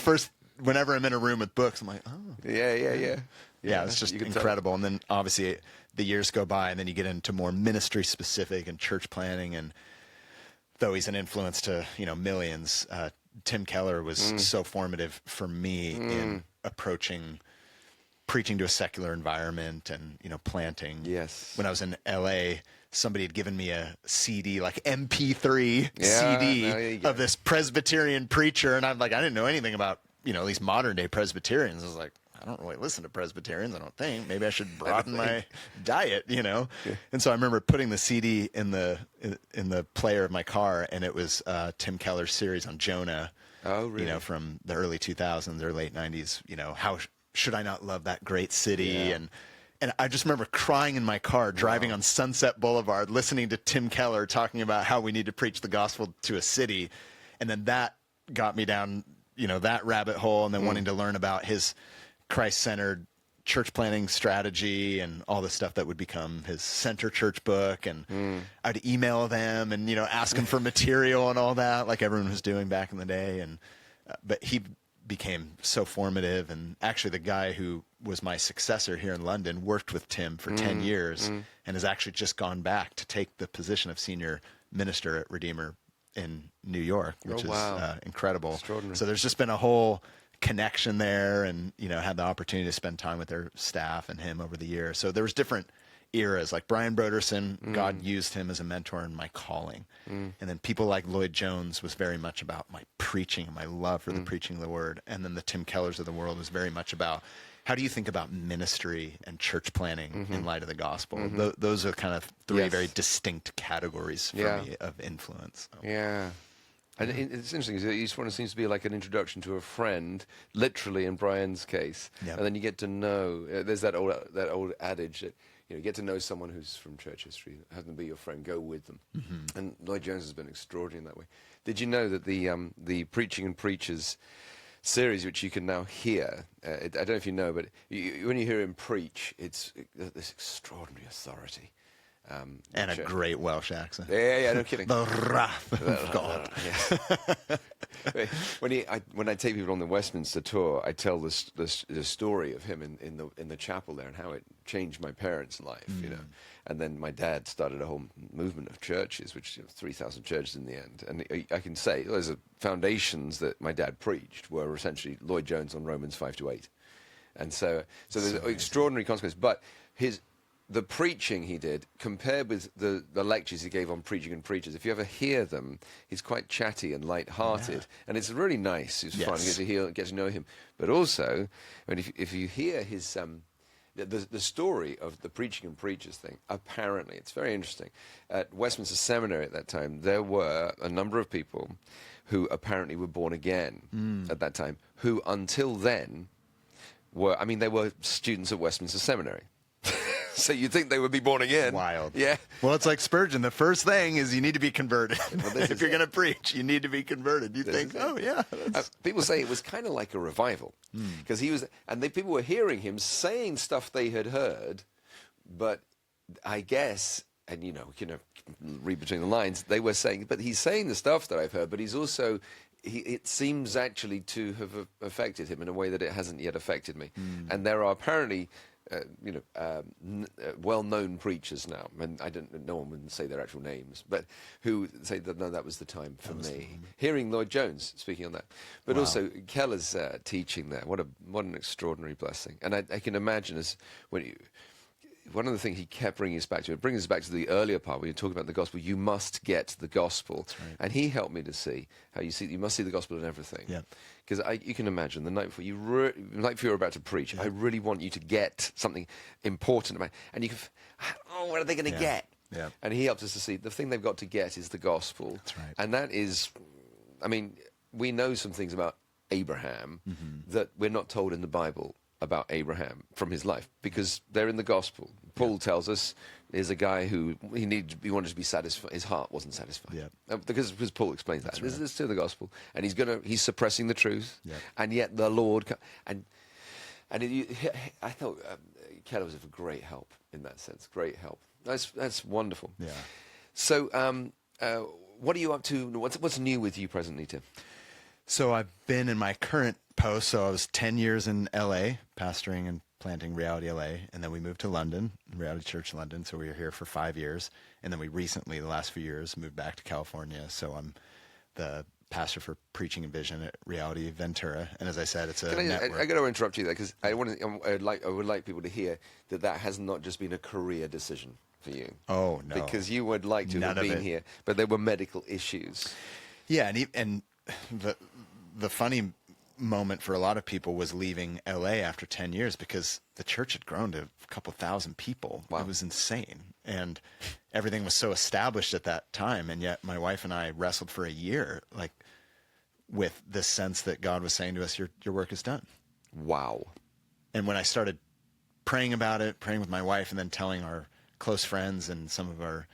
whenever I'm in a room with books, I'm like, yeah, it's just incredible. And then obviously the years go by, and then you get into more ministry specific and church planning. And though he's an influence to, millions, Tim Keller was so formative for me in approaching preaching to a secular environment and, planting. Yes. When I was in LA, somebody had given me a CD, like MP3 CD of this Presbyterian preacher. And I'm like, I didn't know anything about, at least modern day Presbyterians. I was like, I don't really listen to Presbyterians, I don't think. Maybe I should broaden my diet, Yeah. And so I remember putting the CD in the player of my car, and it was Tim Keller's series on Jonah. Oh, really? From the early 2000s or late 90s, how should I not love that great city? Yeah. And I just remember crying in my car, driving on Sunset Boulevard, listening to Tim Keller talking about how we need to preach the gospel to a city. And then that got me down, that rabbit hole, and then wanting to learn about his Christ-centered church planning strategy and all the stuff that would become his Center Church book. And I'd email them and, ask them for material and all that, like everyone was doing back in the day. And but he became so formative. And actually the guy who was my successor here in London worked with Tim for 10 years and has actually just gone back to take the position of senior minister at Redeemer in New York, which is incredible. So there's just been a whole connection there, and had the opportunity to spend time with their staff and him over the years. So there was different eras, like Brian Broderson. God used him as a mentor in my calling. And then people like Lloyd Jones was very much about my preaching and my love for the preaching of the word. And then the Tim Kellers of the world was very much about, how do you think about ministry and church planning in light of the gospel? Those are kind of three very distinct categories for me of influence. So. Yeah. And it's interesting, because each one seems to be like an introduction to a friend, literally in Brian's case. Yep. And then you get to know, there's that old adage that, you get to know someone who's from church history, have them be your friend, go with them. And Lloyd Jones has been extraordinary in that way. Did you know that the Preaching and Preachers series, which you can now hear, I don't know if you know, but when you hear him preach, it's this extraordinary authority. And a great Welsh accent. Yeah, no kidding. The wrath of God. Yeah. When I take people on the Westminster tour, I tell the story of him in the chapel there and how it changed my parents' life, And then my dad started a whole movement of churches, which 3,000 churches in the end. And I can say those foundations that my dad preached were essentially Lloyd Jones on Romans 5-8, and so there's extraordinary consequences. But the preaching he did, compared with the lectures he gave on Preaching and Preachers, if you ever hear them, he's quite chatty and light-hearted, and it's really nice. It's fun to get to know him. But also, if you hear his the story of the Preaching and Preachers thing, apparently, it's very interesting. At Westminster Seminary at that time, there were a number of people who apparently were born again at that time, who until then they were students at Westminster Seminary. So you'd think they would be born again. Wild. Yeah. Well, it's like Spurgeon. The first thing is you need to be converted. this If is you're it. going to preach, you need to be converted. You think, is it. oh, yeah. People say it was kind of like a revival because he was, and people were hearing him saying stuff they had heard, but I guess, and you know, read between the lines, they were saying, but he's saying the stuff that I've heard, but he's also, it seems actually to have affected him in a way that it hasn't yet affected me. And there are apparently, well-known preachers now, and no one would say their actual names, but who say that no, that was the time for me. Hearing Lloyd Jones speaking on that, but also Keller's teaching there. What an extraordinary blessing! And I can imagine one of the things he kept bringing us back to, it brings us back to the earlier part when you're talking about the gospel. You must get the gospel. That's right. And he helped me to see how you must see the gospel in everything. Yeah. Because you can imagine the night before you're about to preach, I really want you to get something important about, and you can, what are they going to get? Yeah. And he helped us to see the thing they've got to get is the gospel. That's right. And that is, I mean, we know some things about Abraham that we're not told in the Bible about Abraham from his life, because they're in the gospel. Paul tells us there's a guy who he wanted to be satisfied. His heart wasn't satisfied. Yeah. Because Paul explains that. Right. This is still the gospel, and he's suppressing the truth. Yeah. And yet the Lord I thought Keller was a great help in that sense. Great help. That's wonderful. Yeah. So what are you up to? What's new with you presently, Tim? So I've been in my current post. So I was 10 years in LA, pastoring and planting Reality LA. And then we moved to London, Reality Church London. So we were here for 5 years. And then we recently, the last few years, moved back to California. So I'm the pastor for preaching and vision at Reality Ventura. And as I said, it's a network. I got to interrupt you there because I would like people to hear that has not just been a career decision for you. Oh, no. Because you would like to have been here, but there were medical issues. Yeah, and the funny moment for a lot of people was leaving LA after 10 years because the church had grown to a couple thousand people. Wow. It was insane. And everything was so established at that time. And yet my wife and I wrestled for a year, like with this sense that God was saying to us, your work is done. Wow. And when I started praying about it, praying with my wife, and then telling our close friends and some of our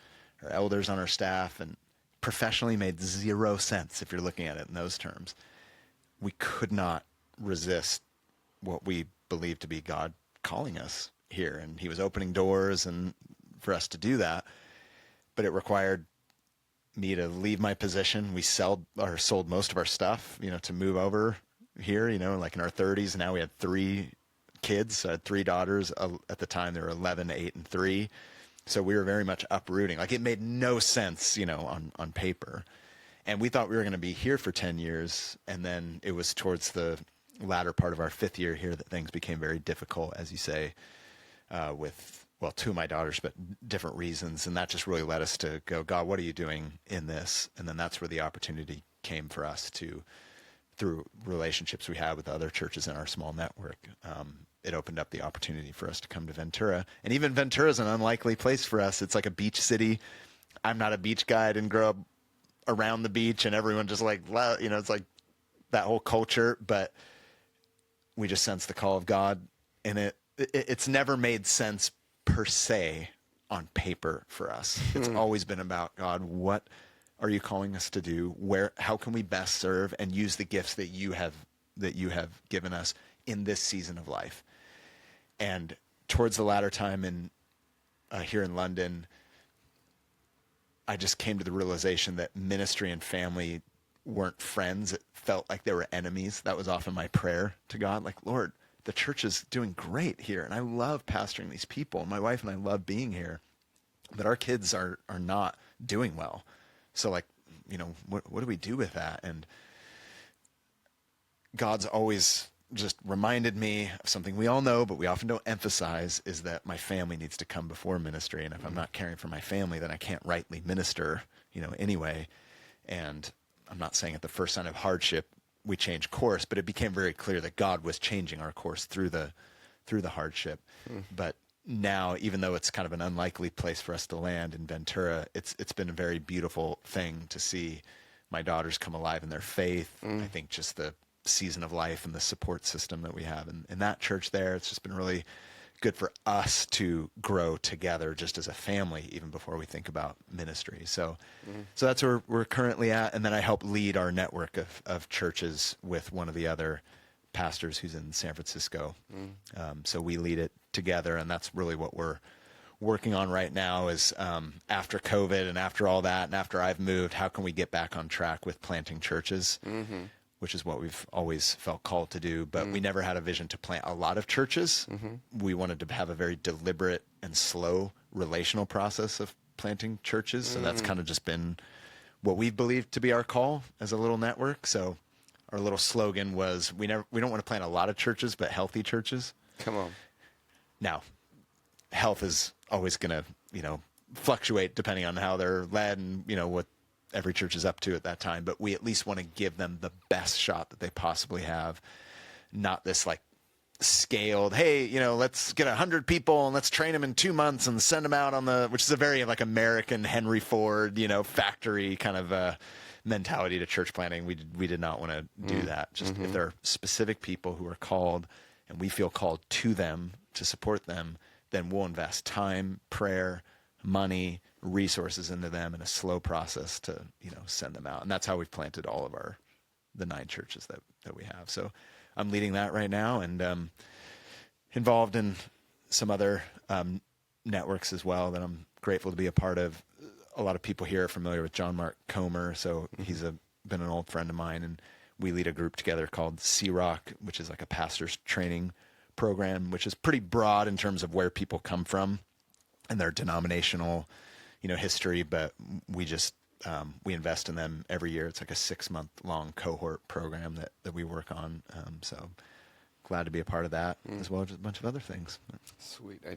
elders on our staff, and professionally made zero sense if you're looking at it in those terms. We could not resist what we believed to be God calling us here. And he was opening doors and for us to do that. But it required me to leave my position. We sold most of our stuff, to move over here, like in our 30s. Now we had 3 kids. I had 3 daughters. At the time, they were 11, 8, and 3. So we were very much uprooting. Like, it made no sense, on paper. And we thought we were going to be here for 10 years. And then it was towards the latter part of our 5th year here that things became very difficult, as you say, with, 2 of my daughters, but different reasons. And that just really led us to go, God, what are you doing in this? And then that's where the opportunity came for us through relationships we had with other churches in our small network. It opened up the opportunity for us to come to Ventura. And even Ventura is an unlikely place for us. It's like a beach city. I'm not a beach guy. I didn't grow up around the beach, and everyone just it's like that whole culture. But we just sense the call of God, and it's never made sense per se on paper for us. It's always been about, God, what are you calling us to do? How can we best serve and use the gifts that you have given us in this season of life? And towards the latter time here in London, I just came to the realization that ministry and family weren't friends. It felt like they were enemies. That was often my prayer to God. Like, Lord, the church is doing great here, and I love pastoring these people. And my wife and I love being here, but our kids are not doing well. So, what do we do with that? And God's always just reminded me of something we all know, but we often don't emphasize, is that my family needs to come before ministry. And if I'm not caring for my family, then I can't rightly minister, anyway. And I'm not saying at the first sign of hardship, we changed course, but it became very clear that God was changing our course through the hardship. But now, even though it's kind of an unlikely place for us to land in Ventura, it's been a very beautiful thing to see my daughters come alive in their faith. I think just the season of life and the support system that we have in that church there, it's just been really good for us to grow together just as a family, even before we think about ministry. So, so that's where we're currently at. And then I help lead our network of churches with one of the other pastors who's in San Francisco. So we lead it together, and that's really what we're working on right now is after COVID and after all that, and after I've moved, how can we get back on track with planting churches? Which is what we've always felt called to do, but we never had a vision to plant a lot of churches. We wanted to have a very deliberate and slow relational process of planting churches. So that's kind of just been what we believed to be our call as a little network. So our little slogan was, we don't want to plant a lot of churches, but healthy churches. Come on. Now, health is always going to, fluctuate depending on how they're led and, what every church is up to at that time, but we at least want to give them the best shot that they possibly have. Not this like scaled, hey, let's get 100 people and let's train them in 2 months and send them out on which is a very like American Henry Ford, factory kind of mentality to church planting. We did not want to do that. Just if there are specific people who are called and we feel called to them to support them, then we'll invest time, prayer, money, resources into them in a slow process to, send them out. And that's how we've planted all of the 9 churches that we have. So I'm leading that right now and involved in some other networks as well that I'm grateful to be a part of. A lot of people here are familiar with John Mark Comer. So he's been an old friend of mine, and we lead a group together called C-Rock, which is like a pastor's training program, which is pretty broad in terms of where people come from and their denominational history, but we just we invest in them every year. It's like a 6-month long cohort program that we work on. So glad to be a part of that, as well as a bunch of other things. Sweet. I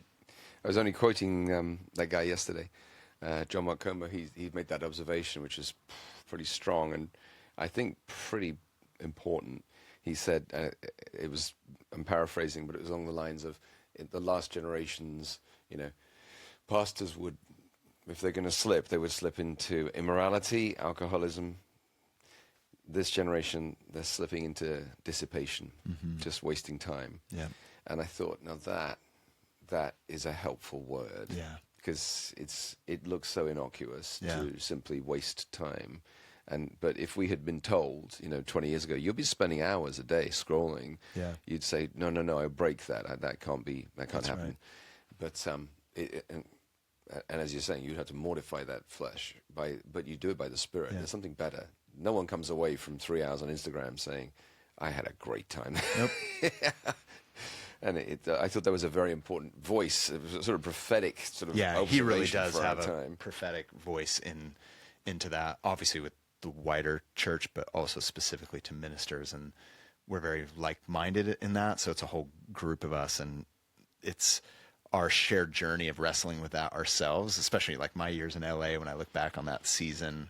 was only quoting that guy yesterday, John Mark Comer. He made that observation, which is pretty strong and I think pretty important. He said, I'm paraphrasing, but it was along the lines of, in the last generations, pastors would, if they're going to slip, they would slip into immorality, alcoholism. This generation, they're slipping into dissipation, just wasting time. Yeah. And I thought, now that is a helpful word. Yeah. Because it looks so innocuous to simply waste time. But if we had been told, 20 years ago, you'll be spending hours a day scrolling, you'd say, no, I break that. That can't happen. Right. But and as you're saying, you have to mortify that flesh but you do it by the Spirit. There's something better. No one comes away from 3 hours on Instagram saying, I had a great time. Nope. And I thought that was a very important voice. It was a sort of prophetic sort of observation. Yeah, he really does have a prophetic voice into that, obviously with the wider church, but also specifically to ministers. And we're very like-minded in that. So it's a whole group of us, and it's our shared journey of wrestling with that ourselves, especially like my years in LA. When I look back on that season,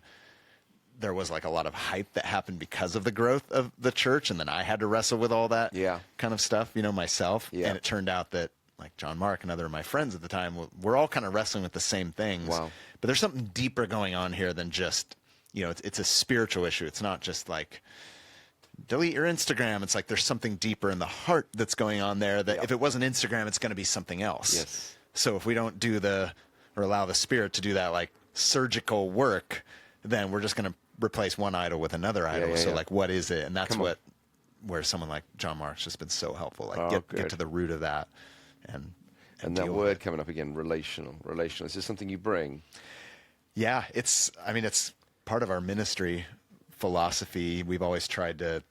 there was like a lot of hype that happened because of the growth of the church. And then I had to wrestle with all that kind of stuff, myself. Yeah. And it turned out that like John Mark and other of my friends at the time, we're all kind of wrestling with the same things. Wow. But there's something deeper going on here than just, it's a spiritual issue. It's not just like, delete your Instagram. It's like there's something deeper in the heart that's going on there that if it wasn't Instagram, it's going to be something else. Yes. So if we don't do or allow the Spirit to do that like surgical work, then we're just going to replace one idol with another idol. So like, what is it? And that's where someone like John Mark's just been so helpful. Like get to the root of that. And that word coming up again, relational. Is this something you bring? Yeah, it's part of our ministry philosophy. We've always tried to,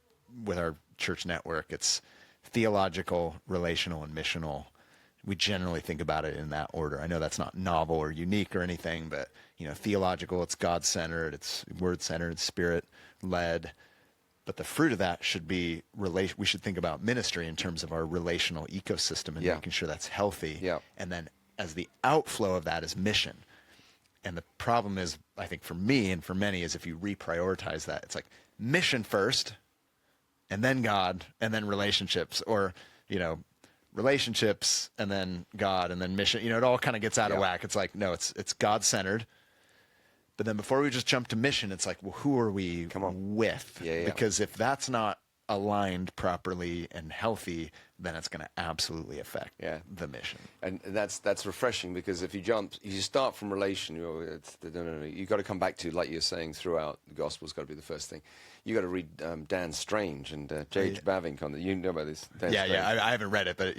with our church network, it's theological, relational, and missional. We generally think about it in that order. I know that's not novel or unique or anything, but theological, it's God-centered, it's word-centered, Spirit-led. But the fruit of that should be we should think about ministry in terms of our relational ecosystem and making sure that's healthy. Yeah. And then as the outflow of that is mission. And the problem is, I think for me and for many, is if you reprioritize that, it's like mission first, and then God, and then relationships, or, relationships, and then God, and then mission. It all kind of gets out of whack. It's like, no, it's God-centered. But then before we just jump to mission, it's like, well, who are we with? Yeah. Because if that's not aligned properly and healthy, then it's going to absolutely affect the mission. And that's refreshing, because if you start from relation, you got to come back to, like you're saying, throughout the Gospel's got to be the first thing. You got to read Dan Strange and J.H. Bavinck on you know about this. Dan Strange. I haven't read it, but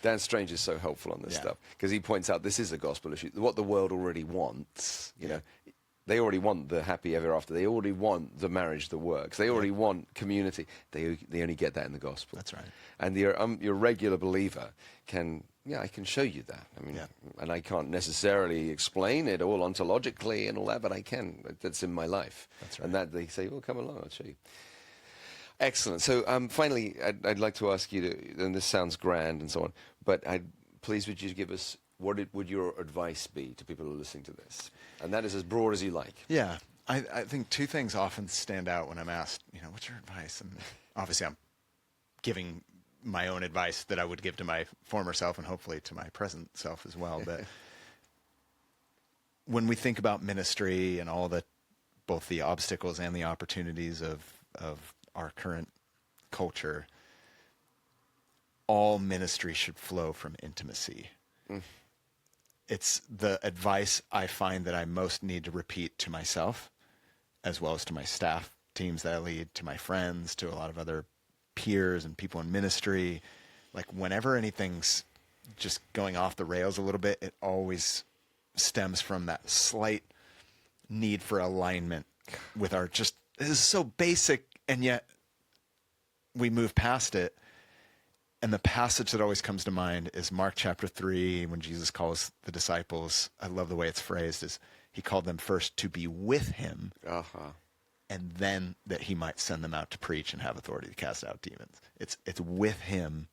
Dan Strange is so helpful on this stuff, because he points out this is a gospel issue. What the world already wants, you know. They already want the happy ever after. They already want the marriage that works. They already want community. They only get that in the gospel. That's right. And your regular believer can, I can show you that. I mean, and I can't necessarily explain it all ontologically and all that, but I can. That's in my life. That's right. And that they say, well, come along, I'll show you. Excellent. So finally, I'd like to ask you to, and this sounds grand and so on, but please would you give us, what would your advice be to people who are listening to this? And that is as broad as you like. Yeah. I think two things often stand out when I'm asked, what's your advice? And obviously I'm giving my own advice that I would give to my former self and hopefully to my present self as well. But when we think about ministry and all both the obstacles and the opportunities of our current culture, all ministry should flow from intimacy. It's the advice I find that I most need to repeat to myself, as well as to my staff teams that I lead, to my friends, to a lot of other peers and people in ministry. Like whenever anything's just going off the rails a little bit, it always stems from that slight need for alignment with this is so basic, and yet we move past it. And the passage that always comes to mind is Mark chapter 3, when Jesus calls the disciples, I love the way it's phrased, is he called them first to be with him, and then that he might send them out to preach and have authority to cast out demons. It's with him.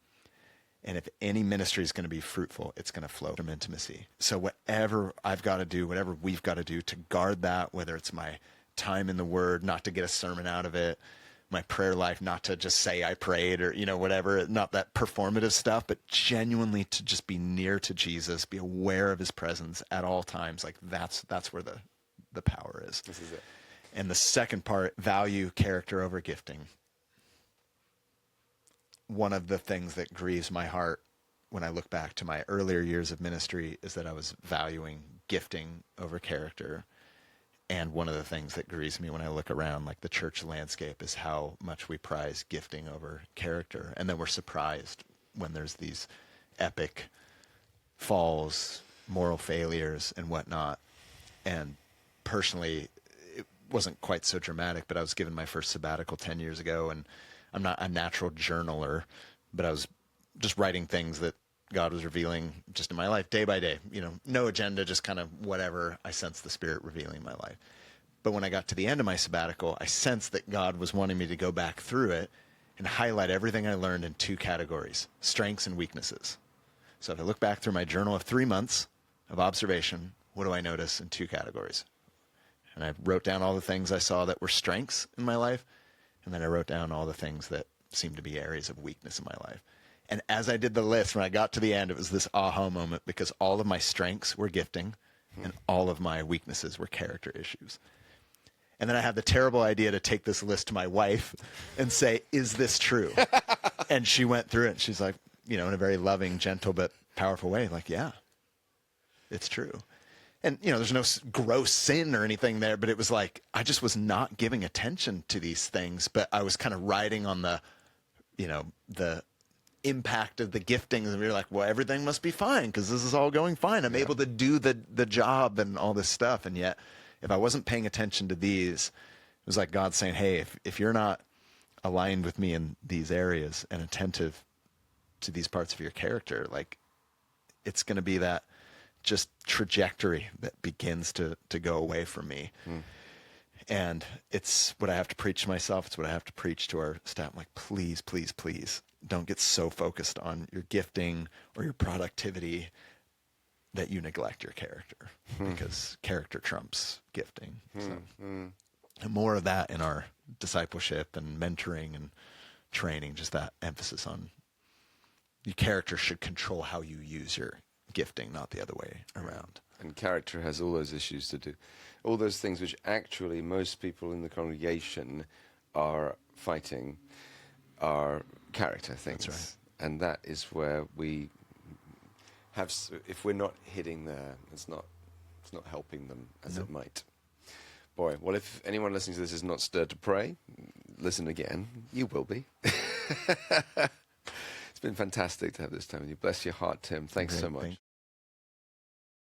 And if any ministry is going to be fruitful, it's going to flow from intimacy. So whatever I've got to do, whatever we've got to do to guard that, whether it's my time in the Word, not to get a sermon out of it, my prayer life, not to just say I prayed or, whatever, not that performative stuff, but genuinely to just be near to Jesus, be aware of his presence at all times. Like that's where the power is. This is it. And the second part, value character over gifting. One of the things that grieves my heart when I look back to my earlier years of ministry is that I was valuing gifting over character. And one of the things that grieves me when I look around like the church landscape is how much we prize gifting over character. And then we're surprised when there's these epic falls, moral failures and whatnot. And personally, it wasn't quite so dramatic, but I was given my first sabbatical 10 years ago, and I'm not a natural journaler, but I was just writing things that God was revealing just in my life day by day, no agenda, just kind of whatever I sensed the Spirit revealing in my life. But when I got to the end of my sabbatical, I sensed that God was wanting me to go back through it and highlight everything I learned in two categories, strengths and weaknesses. So if I look back through my journal of 3 months of observation, what do I notice in two categories? And I wrote down all the things I saw that were strengths in my life, and then I wrote down all the things that seemed to be areas of weakness in my life. And as I did the list, when I got to the end, it was this aha moment, because all of my strengths were gifting and all of my weaknesses were character issues. And then I had the terrible idea to take this list to my wife and say, is this true? And she went through it and she's like, in a very loving, gentle, but powerful way, like, yeah, it's true. And, there's no gross sin or anything there, but it was like, I just was not giving attention to these things, but I was kind of riding on the impact of the giftings, and we were like, well, everything must be fine because this is all going fine. I'm able to do the job and all this stuff. And yet, if I wasn't paying attention to these, it was like God saying, hey, if you're not aligned with me in these areas and attentive to these parts of your character, like it's going to be that just trajectory that begins to go away from me. And it's what I have to preach to myself. It's what I have to preach to our staff. I'm like, please, please, please don't get so focused on your gifting or your productivity that you neglect your character, because character trumps gifting. So, and more of that in our discipleship and mentoring and training, just that emphasis on your character should control how you use your gifting, not the other way around. And character has all those issues to do. All those things which actually most people in the congregation are fighting our character things. That's right. And that is where we have, if we're not hitting there, it's not helping them as it might. Boy, well, if anyone listening to this is not stirred to pray, listen again. You will be. It's been fantastic to have this time with you. Bless your heart, Tim. Thanks so much.